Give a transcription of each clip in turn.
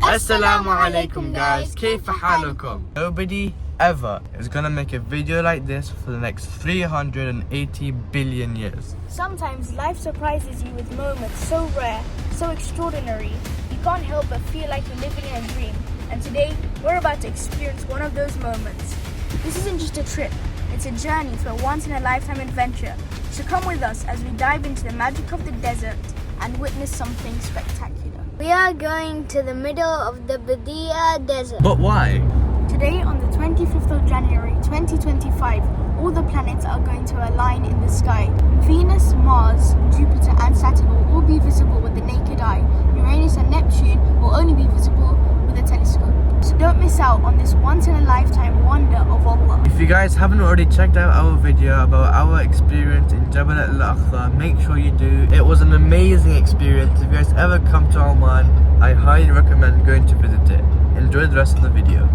Assalamu alaikum guys, كيف حالكم? Nobody ever is gonna make a video like this for the next 380 billion years. Sometimes life surprises you with moments so rare, so extraordinary, you can't help but feel like you're living in a dream. And today, we're about to experience one of those moments. This isn't just a trip, it's a journey to a once-in-a-lifetime adventure. So come with us as we dive into the magic of the desert and witness something spectacular. We are going to the middle of the Badia Desert. But why? Today, on the 25th of January 2025, all the planets are going to align in the sky. Venus, Mars, Jupiter and Saturn will all be visible with the naked eye. Uranus and Neptune will only be visible with a telescope. So don't miss out on this once-in-a-lifetime wonder of Allah. If you guys haven't already checked out our video about our experience in Jabal al-Akhla, make sure you do. It was an amazing experience. If you guys ever come to Oman, I highly recommend going to visit it. Enjoy the rest of the video.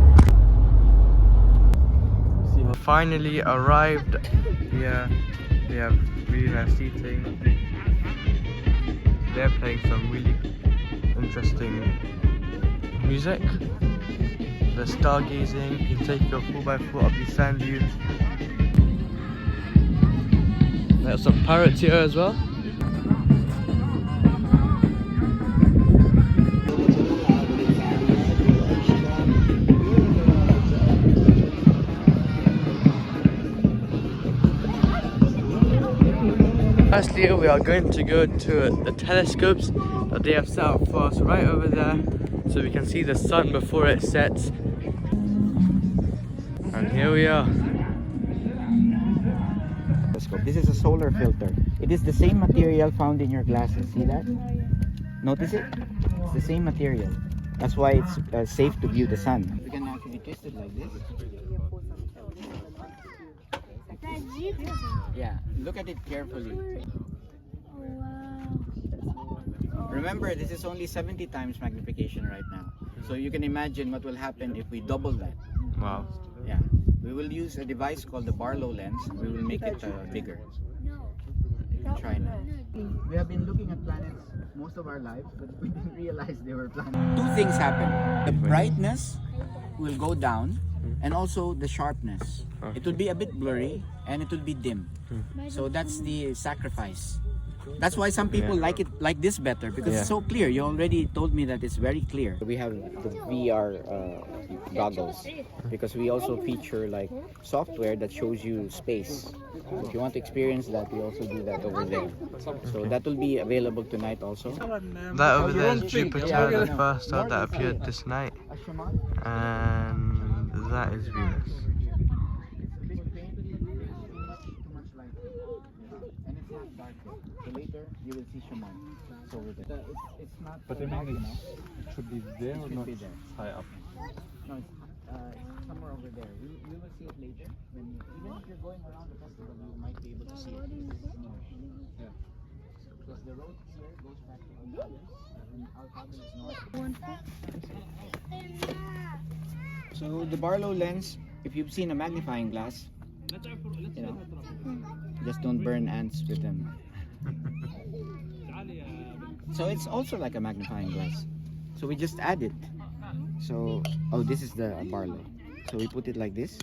Finally arrived here. They have really nice seating. They're playing some really interesting music. The stargazing, you can take your 4x4 up these sand dunes. There's some parrots here as well. Firstly, we are going to go to the telescopes that they have set up for us right over there, so we can see the sun before it sets. And here we are. This is a solar filter. It is the same material found in your glasses. See that? Notice it? It's the same material. That's why it's safe to view the sun. You can actually twist it like this. Yeah, look at it carefully. Remember, this is only 70 times magnification right now. So you can imagine what will happen if we double that. Wow. Yeah, we will use a device called the Barlow lens. We will make it bigger. You can try now. We have been looking at planets most of our lives, but we didn't realize they were planets. Two things happen. The brightness will go down, and also the sharpness. Okay. It will be a bit blurry and it will be dim. So that's the sacrifice. That's why some people like it like this better, because it's so clear. You already told me that it's very clear. We have the VR goggles because we also feature like software that shows you space. So if you want to experience that, we also do that over there. So that will be available tonight also. That over there is Jupiter, the first star that appeared this night. And that is Venus. So later you will see Shaman. So it's not. But I mean, it should be there or not? Be there. High up. No, it's somewhere over there. We will see it later. Even if you're going around the festival, you might be able to see it. Yeah. Because the road here goes back to Al-Qadir, and Al-Qadir is north. So the Barlow lens, if you've seen a magnifying glass, you know, just don't burn ants with them. So it's also like a magnifying glass. So we just add it. So, this is the Barlow. So we put it like this.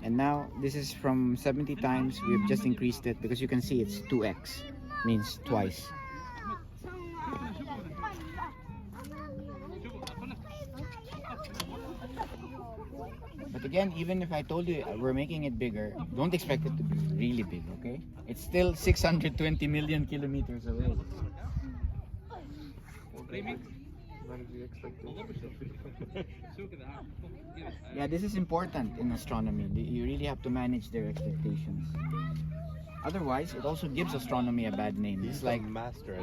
And now this is from 70 times. We've just increased it because you can see it's 2x. Means twice. But again, even if I told you we're making it bigger, don't expect it to be really big, okay? It's still 620 million kilometers away. Yeah, this is important in astronomy. You really have to manage their expectations. Otherwise, it also gives astronomy a bad name. It's like master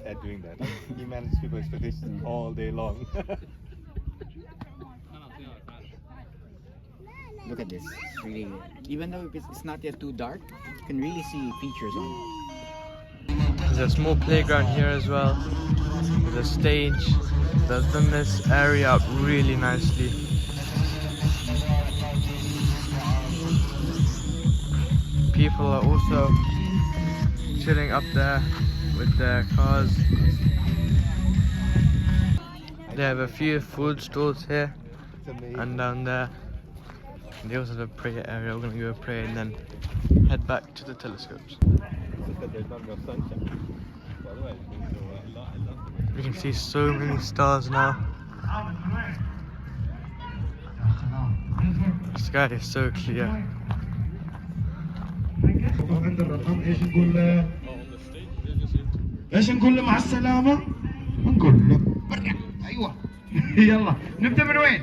at doing that. He manages people's expectations all day long. Look at this. It's really, even though it's not yet too dark, you can really see features on it. There's a small playground here as well. There's a stage. They've done this area up really nicely. People are also chilling up there with their cars. They have a few food stalls here It's amazing. and down there. And they also have a prayer area. We're gonna go pray and then head back to the telescopes. It's just that there's not enough sunshine. Otherwise, I love You can see so many stars now. The sky is so clear. عند الرقم ايش نقول ايش نقول له مع السلامة نقول له برا ايوه يلا نبدأ من وين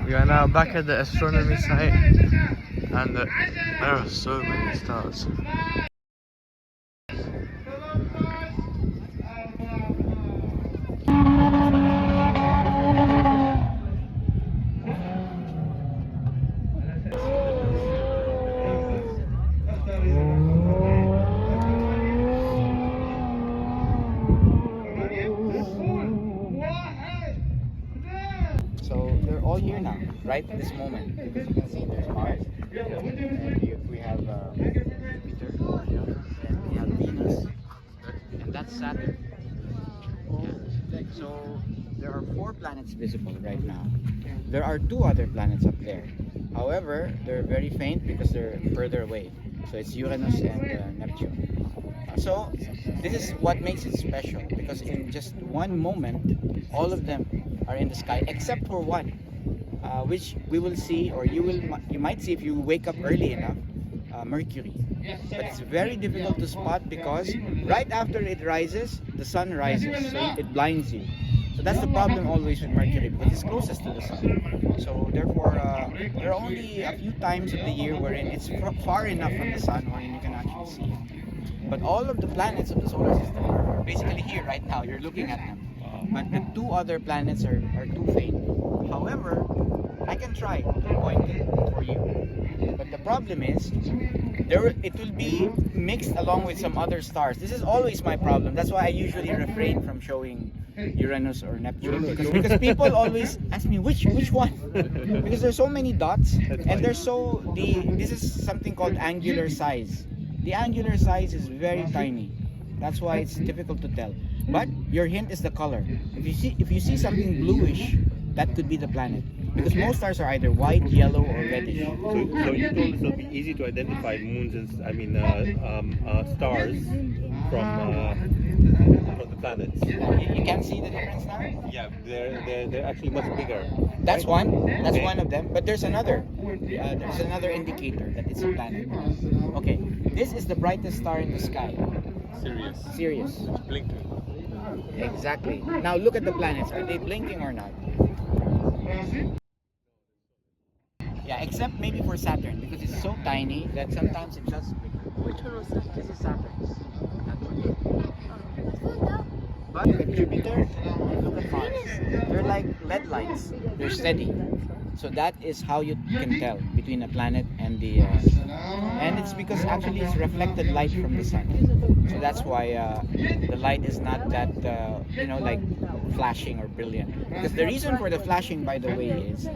We are now back at the astronomy site and there are so many stars. So they're all here now, right at this moment. Because you can see there's Mars, and we have Jupiter, and we have Venus, and that's Saturn. Yeah. So there are 4 planets visible right now. There are 2 other planets up there. However, they're very faint because they're further away. So it's Uranus and Neptune. So this is what makes it special, because in just one moment, all of them are in the sky except for one, which we will see, or you might see if you wake up early enough, Mercury. But it's very difficult to spot because right after it rises, the sun rises, so it blinds you. So that's the problem always with Mercury, because it's closest to the sun. So therefore, there are only a few times of the year wherein it's far enough from the sun wherein you can actually see it. But all of the planets of the solar system are basically here right now. You're looking at them. But the 2 other planets are too faint. However, I can try to point it for you. But the problem is, it will be mixed along with some other stars. This is always my problem. That's why I usually refrain from showing Uranus or Neptune, because people always ask me which one, because there's so many dots, and this is something called angular size. The angular size is very tiny. That's why it's difficult to tell. But your hint is the color. If you see something bluish, that could be the planet. Because most stars are either white, yellow, or reddish. So you told us it'll be easy to identify moons and stars from the planets. You can see the difference now? Yeah, they're actually much bigger. That's one. That's Okay. one of them. But there's another. There's another indicator that it's a planet. Okay, this is the brightest star in the sky. Sirius. Blinking. Exactly. Now look at the planets. Are they blinking or not? Yeah, except maybe for Saturn, because it's so tiny that sometimes it just blinks. Which one was that? This is Saturn. That one. But look at Jupiter, look at Mars. They're like LED lights. They're steady. So that is how you can tell between a planet and the and it's because actually it's reflected light from the sun. So that's why the light is not that like flashing or brilliant. Because the reason for the flashing, by the way, is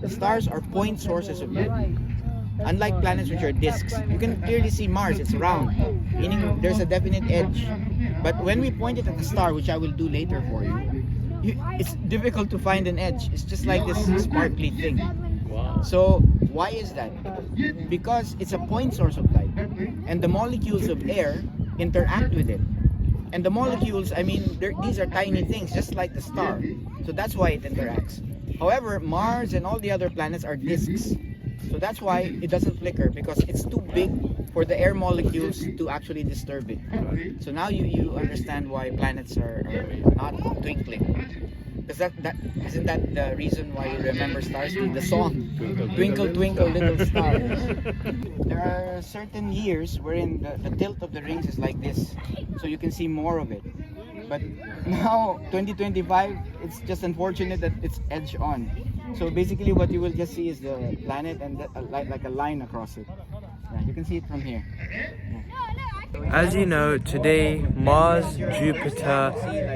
the stars are point sources of light. Unlike planets which are disks, you can clearly see Mars, it's round, meaning there's a definite edge. But when we point it at the star, which I will do later for you, it's difficult to find an edge. It's just like this sparkly thing. Wow. So why is that? Because it's a point source of light, and the molecules of air interact with it. And the molecules, these are tiny things, just like the star. So that's why it interacts. However, Mars and all the other planets are disks. So that's why it doesn't flicker, because it's too big for the air molecules to actually disturb it. So now you understand why planets are not twinkling. Because that isn't that the reason why you remember stars with the song Twinkle Twinkle Little Star. There are certain years wherein the tilt of the rings is like this, so you can see more of it. But now 2025, it's just unfortunate that it's edge on. So basically what you will just see is the planet and like a line across it. Yeah, you can see it from here. As you know, today Mars, Jupiter,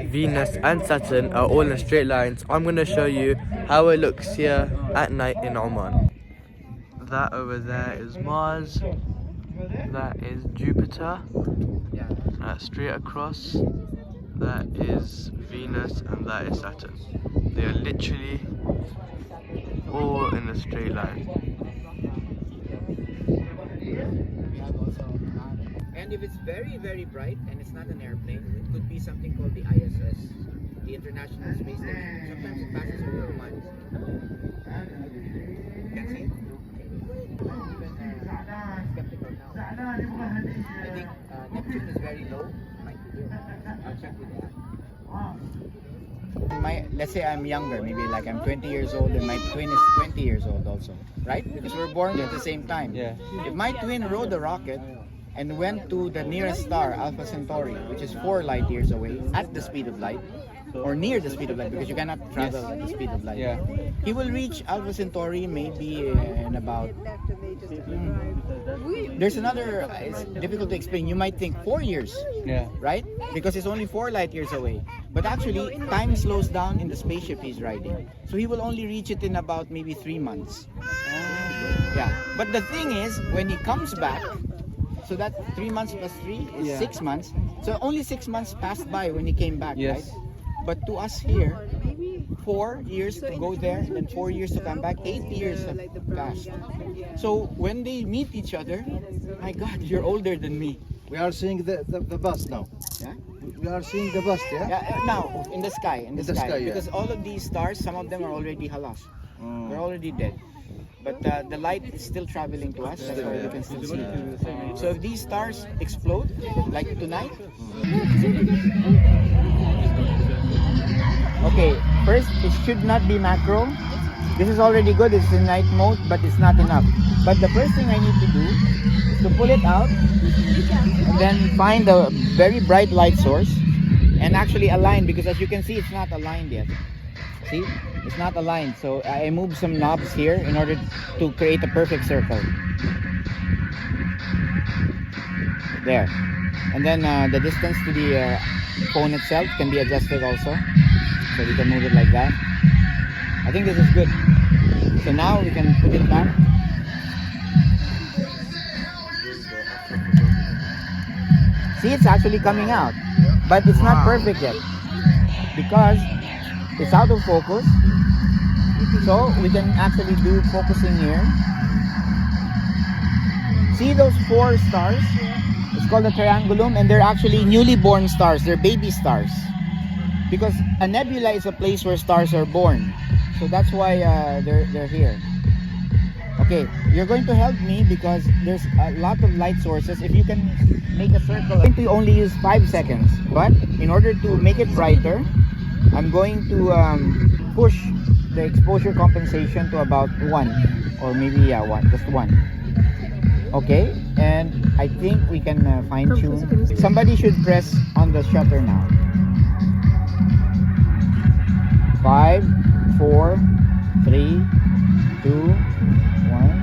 Venus and Saturn are all in straight lines. I'm going to show you how it looks here at night in Oman. That over there is Mars, that is Jupiter, straight across. that is Venus, and that is Saturn. They are literally all in a straight line. And if it's very, very bright and it's not an airplane, it could be something called the ISS, the International Space Station. Sometimes it passes over our minds. You can see it? Skeptical now. I think Neptune is very low. Might be here. I'll check with that. Let's say I'm younger, maybe like I'm 20 years old and my twin is 20 years old also, right? Because we're born at the same time. Yeah. If my twin rode a rocket and went to the nearest star, Alpha Centauri, which is 4 light years away at the speed of light, or near the speed of light, because you cannot travel at the speed of light. Yeah. He will reach Alpha Centauri maybe in about... There's another, it's difficult to explain. You might think 4 years, Yeah. right? Because it's only 4 light years away. But actually, time slows down in the spaceship he's riding. So he will only reach it in about maybe 3 months. Yeah. But the thing is, when he comes back, so that 3 months plus 3 is 6 months. So only 6 months passed by when he came back, Yes. right? But to us here, 4 years to go there, then 4 years to come back, 8 years have passed. So when they meet each other, my God, you're older than me. We are seeing the bus now. Yeah? We are seeing the bus, yeah? Yeah, now in the sky, In the sky, yeah. because all of these stars, some of them are already halas. They're already dead. But the light is still traveling to us, that's why we can still see it. So if these stars explode, like tonight. Okay, first it should not be macro. This is already good, it's in night mode, but it's not enough. But the first thing I need to do is to pull it out, and then find a very bright light source, and actually align, because as you can see, it's not aligned yet. See, it's not aligned, so I moved some knobs here in order to create a perfect circle. There. And then the distance to the phone itself can be adjusted also, so we can move it like that. I think this is good. So now we can put it back. See, it's actually coming out, but it's not perfect yet because it's out of focus. So we can actually do focusing here. See those 4 stars? It's called a triangulum, and they're actually newly born stars. They're baby stars. Because a nebula is a place where stars are born. So that's why they're here. Okay, you're going to help me because there's a lot of light sources. If you can make a circle, I'm going to only use 5 seconds. But in order to make it brighter, I'm going to push the exposure compensation to about 1, or maybe 1, just 1. Okay, and I think we can fine tune. Somebody should press on the shutter now. 5, 4, 3, 2, 1.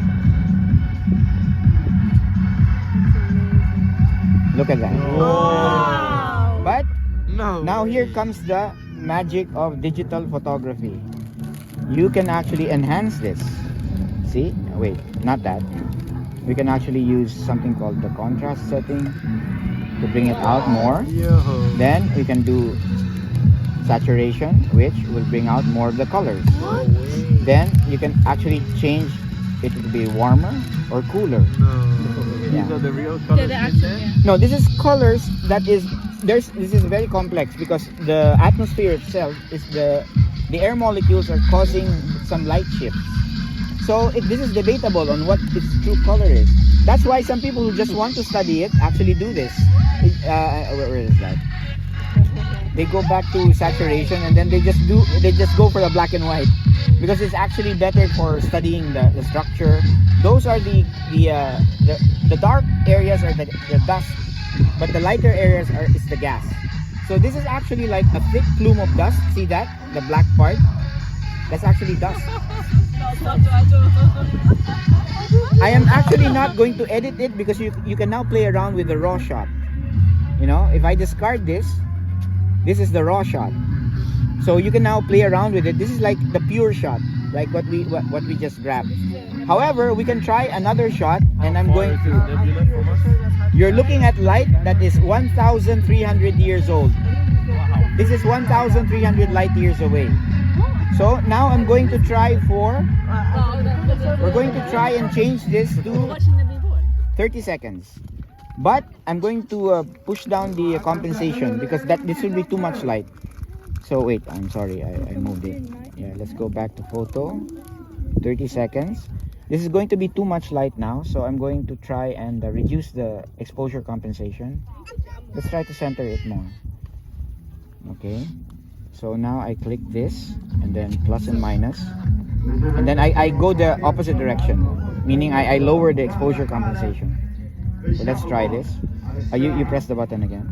Look at that. Wow. But No. now here comes the magic of digital photography. You can actually enhance this. See? Wait, not that. We can actually use something called the contrast setting to bring it out more. Yo. Then we can do saturation, which will bring out more of the colors. Then you can actually change it to be warmer or cooler. No. Yeah. These are the real colors in there? No, this is colors that is this is very complex because the atmosphere itself is the air molecules are causing some light shifts. So this is debatable on what its true color is. That's why some people who just want to study it actually do this. Where is that? They go back to saturation and then they just go for the black and white because it's actually better for studying the structure. Those are the dark areas are the dust, but the lighter areas is the gas. So this is actually like a thick plume of dust. See that? The black part? That's actually dust. I am actually not going to edit it because you can now play around with the raw shot. You know, if I discard this is the raw shot. So you can now play around with it. This is like the pure shot, like what we just grabbed. However, we can try another shot, and I'm going to. You're looking at light that is 1,300 years old. This is 1,300 light years away. So now I'm going to try we're going to try and change this to 30 seconds. But I'm going to push down the compensation because this will be too much light. So wait, I'm sorry, I moved it. Yeah, let's go back to photo. 30 seconds. This is going to be too much light now, so I'm going to try and reduce the exposure compensation. Let's try to center it more. Okay, so now I click this and then plus and minus, and then I go the opposite direction, meaning I lower the exposure compensation. So let's try this. You press the button again.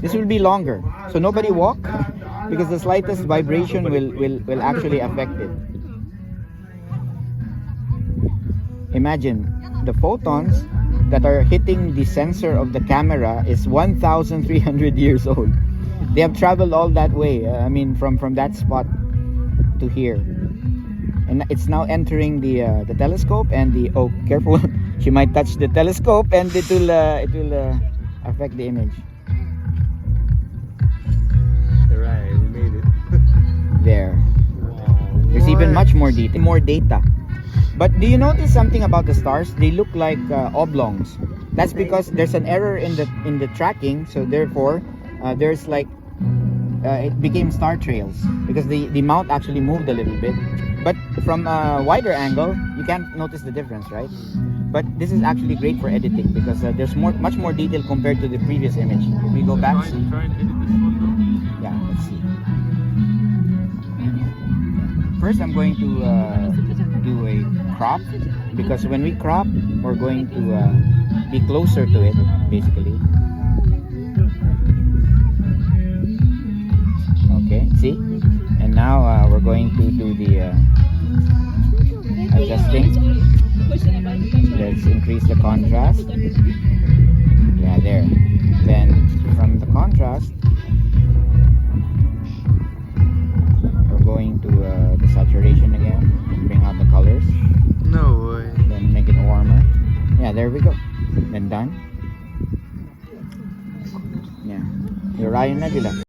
This will be longer, so nobody walk because the slightest vibration will actually affect it. Imagine the photons that are hitting the sensor of the camera is 1,300 years old. They have traveled all that way. I mean, from that spot to here, and it's now entering the telescope and the careful, she might touch the telescope and it will affect the image. Right, we made it. There. There's even much more data. But do you notice something about the stars? They look like oblongs. That's because there's an error in the tracking. So therefore, there's like it became star trails because the mount actually moved a little bit. But from a wider angle, you can't notice the difference, right? But this is actually great for editing because there's much more detail compared to the previous image. If we go back, see. Try and edit this one though. Yeah, let's see. First, I'm going to do a crop because when we crop, we're going to be closer to it, basically. Okay, see? And now we're going to do the adjusting. Let's increase the contrast. Yeah, there. Then from the contrast, we're going to the saturation again and bring out the colors. No way. Then make it warmer. Yeah, there we go. Then done. Yeah. The Orion Nebula.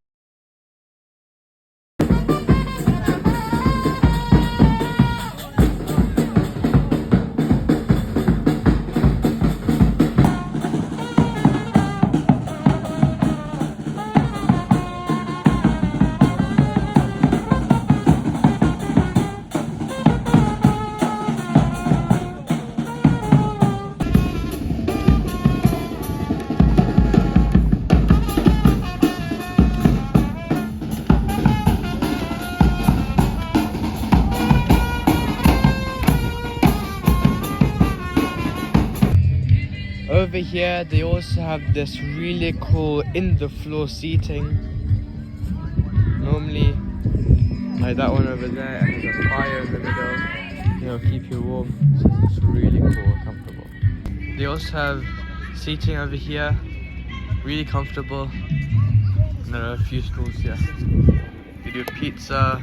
Over here, they also have this really cool in-the-floor seating. Normally, like that one over there, it has a fire in the middle. You know, keep you warm. So it's really cool and comfortable. They also have seating over here, really comfortable. And there are a few stools here. They do pizza.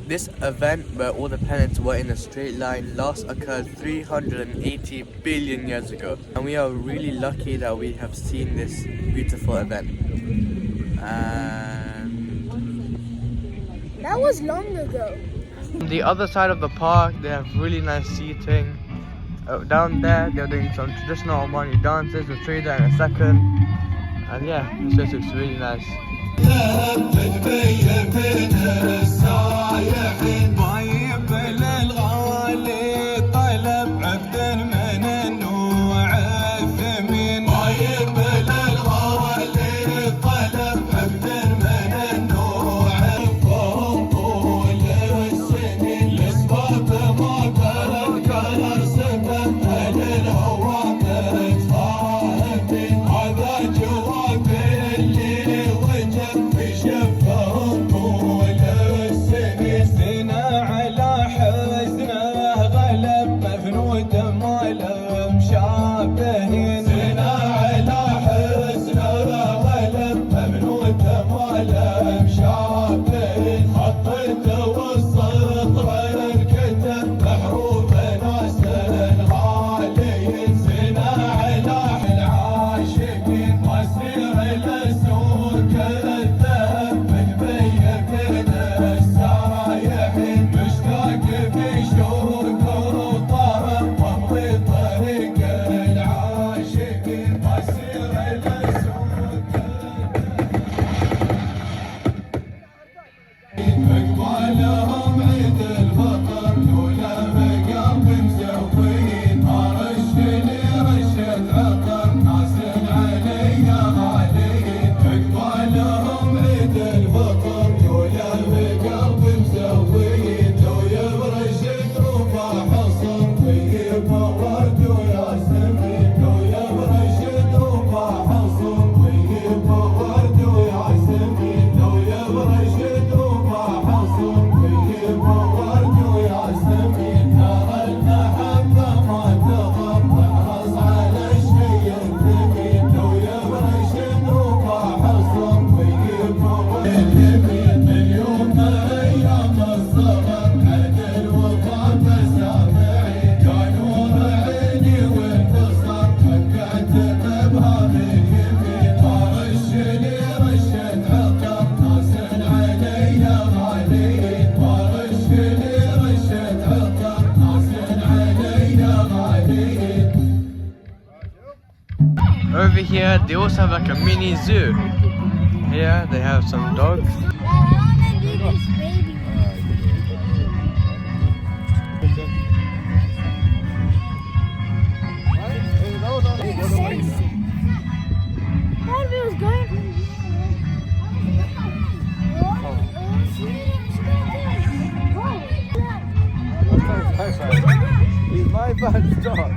This event where all the planets were in a straight line last occurred 380 billion years ago. And we are really lucky that we have seen this beautiful event. And That was long ago. on the other side of the park, they have really nice seating. Down there, they're doing some traditional Omani dances. We'll show you that in a second. And yeah, this place looks really nice. here, they also have like a mini zoo. Here they have some dogs. He's my bad dog.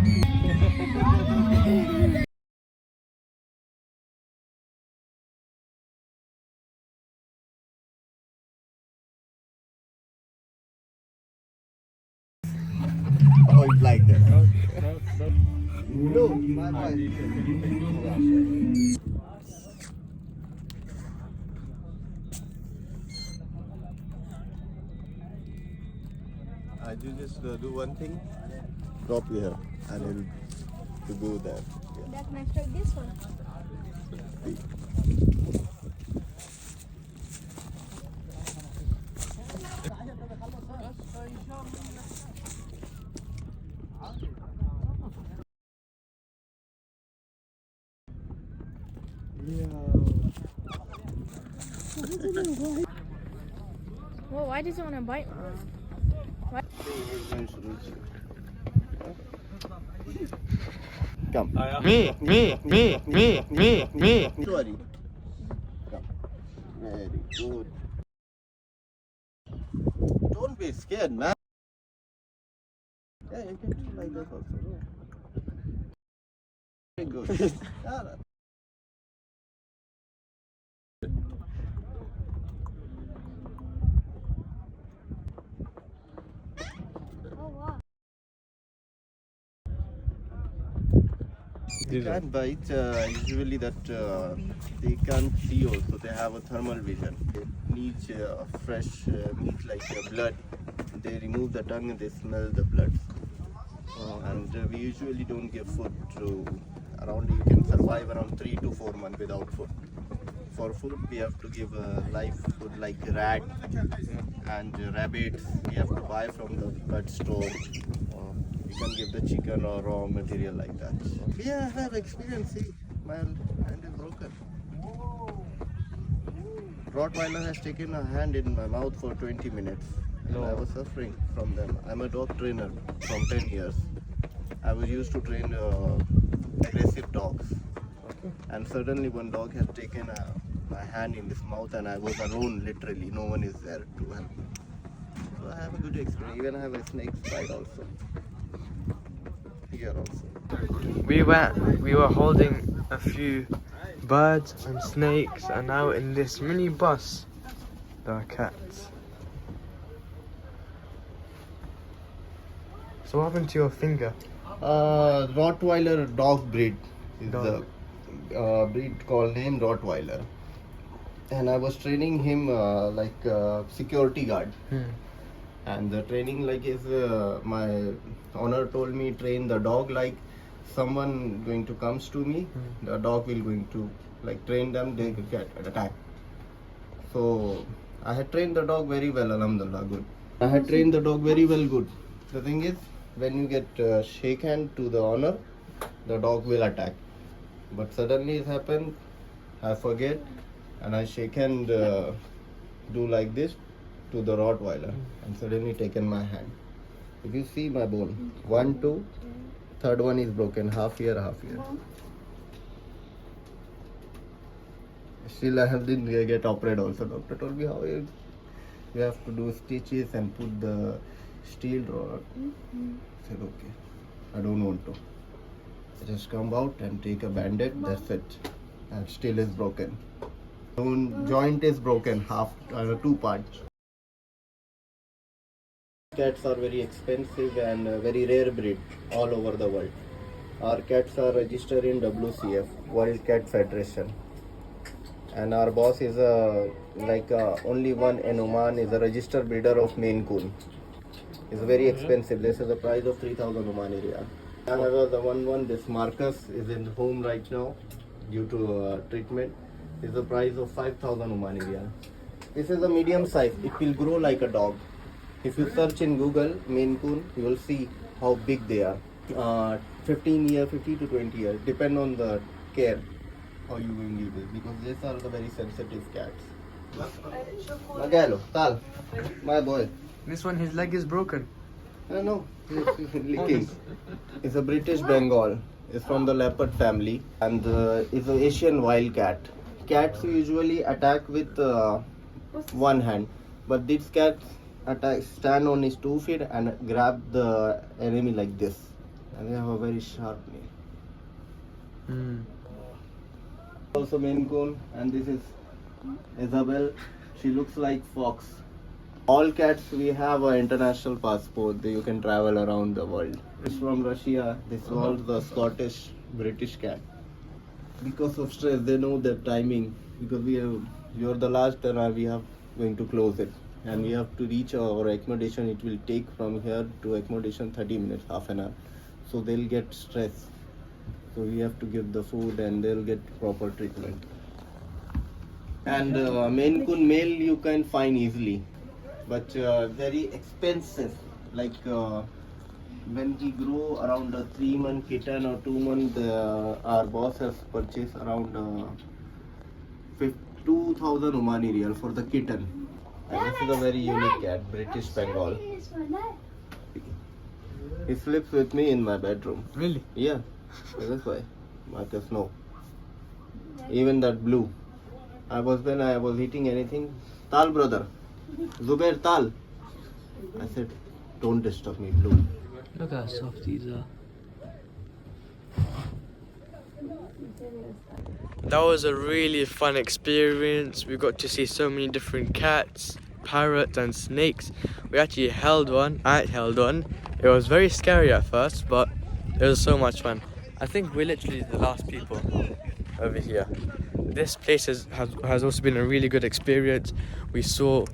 Point like that. No, my bad. You just do one thing, drop here, and it'll go there. That might try this one. Whoa, why does it want to bite me? Come. Me. Sorry. Come. Very good. Don't be scared, man. Yeah, you can do like this also. Very good. Yeah. They can't bite, usually that they can't see also, they have a thermal vision. They need fresh meat like blood. They remove the tongue and they smell the blood. And we usually don't give food to around, you can survive around 3 to 4 months without food. For food we have to give live food like rat and rabbits. We have to buy from the pet store. You can give the chicken or raw material like that. Yeah, I have experience. See, my hand is broken. Rottweiler has taken a hand in my mouth for 20 minutes. And I was suffering from them. I'm a dog trainer from 10 years. I was used to train aggressive dogs. And suddenly one dog has taken my hand in his mouth and I was alone literally. No one is there to help me. So I have a good experience. Even I have a snake bite also. Here also. We were holding a few birds and snakes, and now in this mini bus there are cats. So what happened to your finger? Rottweiler dog breed is Dog. the breed called name Rottweiler. And I was training him like security guard. And the training like is my owner told me train the dog like someone going to comes to me, the dog will going to like train them, they will get attack. So I had trained the dog very well, alhamdulillah, good. I had trained the dog very well, good. The thing is, when you get shake hand to the owner, the dog will attack. But suddenly it happened, I forget, and I shake hand do like this to the Rottweiler, and suddenly taken my hand. If you see my bone, 1, 2, third one is broken, half here. Still I have didn't get operated also. Doctor told me how you have to do stitches and put the steel rod. I said okay, I don't want to. I just come out and take a band-aid, that's it. And still is broken. Joint is broken, half, 2 parts. Cats are very expensive and very rare breed all over the world. Our cats are registered in WCF, World Cat Federation. And our boss is only one in Oman, is a registered breeder of Maine Coon. It's very expensive. This is the price of 3,000 Omani Riyal. Another the one this Marcus is in home right now due to treatment. Is the price of 5,000 Omani Riyal. This is a medium size. It will grow like a dog. If you search in Google Maine Coon, you will see how big they are. 15 to 20 years, depend on the care. how you will give it, because these are the very sensitive cats. Magalo, Tal, my boy. This one, his leg is broken. No, he's licking. It's a British Bengal. It's from the leopard family, and it's an Asian wild cat. Cats usually attack with one hand, but these cats stand on his 2 feet and grab the enemy like this, and they have a very sharp nail. Also Maine Coon, and this is Isabel. She looks like fox. All cats we have an international passport. You can travel around the world. It's from Russia. This was the Scottish British cat. Because of stress, they know the timing. Because you're the last, and we have going to close it, and we have to reach our accommodation. It will take from here to accommodation 30 minutes, half an hour. So they'll get stressed. So we have to give the food, and they'll get proper treatment. And Maine Coon male you can find easily, but very expensive. Like when we grow around a 3-month kitten or 2 month, our boss has purchased around 2,000 Omani Riyal for the kitten. And this is a very unique cat, British Bengal. He sleeps with me in my bedroom. Really? Yeah, that's why. Marcus, no. Even that blue. When I was eating anything, Tal brother, Zubair Tal. I said, don't disturb me, blue. Look how soft these are. That was a really fun experience. We got to see so many different cats, parrots and snakes. We actually held one. I held one. It was very scary at first, but it was so much fun. I think we're literally the last people over here. This place has also been a really good experience. We saw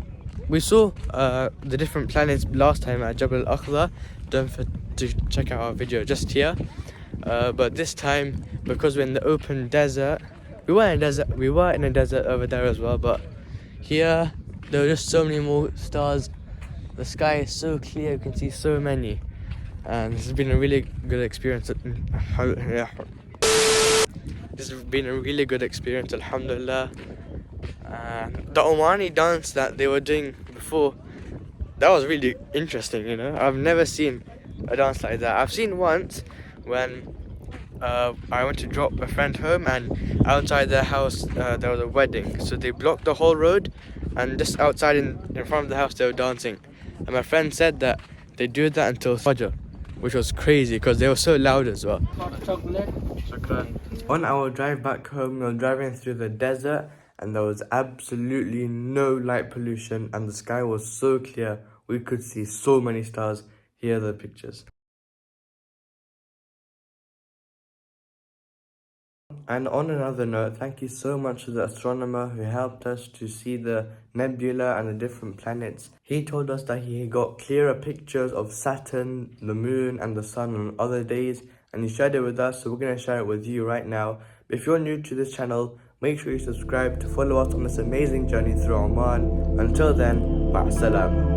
the different planets last time at Jabal al-Akhdar. Don't forget to check out our video just here. But this time, because we're in the open desert, we were in a desert over there as well, but here there were just so many more stars. The sky is so clear, you can see so many, and this has been a really good experience. This has been a really good experience, alhamdulillah. The Omani dance that they were doing before, that was really interesting, you know. I've never seen a dance like that. I've seen once when I went to drop a friend home, and outside their house there was a wedding, so they blocked the whole road, and just outside in front of the house they were dancing. And my friend said that they do that until Fajr, which was crazy because they were so loud as well. On our drive back home, we were driving through the desert, and there was absolutely no light pollution, and the sky was so clear. We could see so many stars. Here are the pictures. And on another note, thank you so much to the astronomer who helped us to see the nebula and the different planets. He told us that he got clearer pictures of Saturn, the moon and the sun on other days, and he shared it with us, so we're going to share it with you right now. If you're new to this channel, make sure you subscribe to follow us on this amazing journey through Oman. Until then, ma'as salam.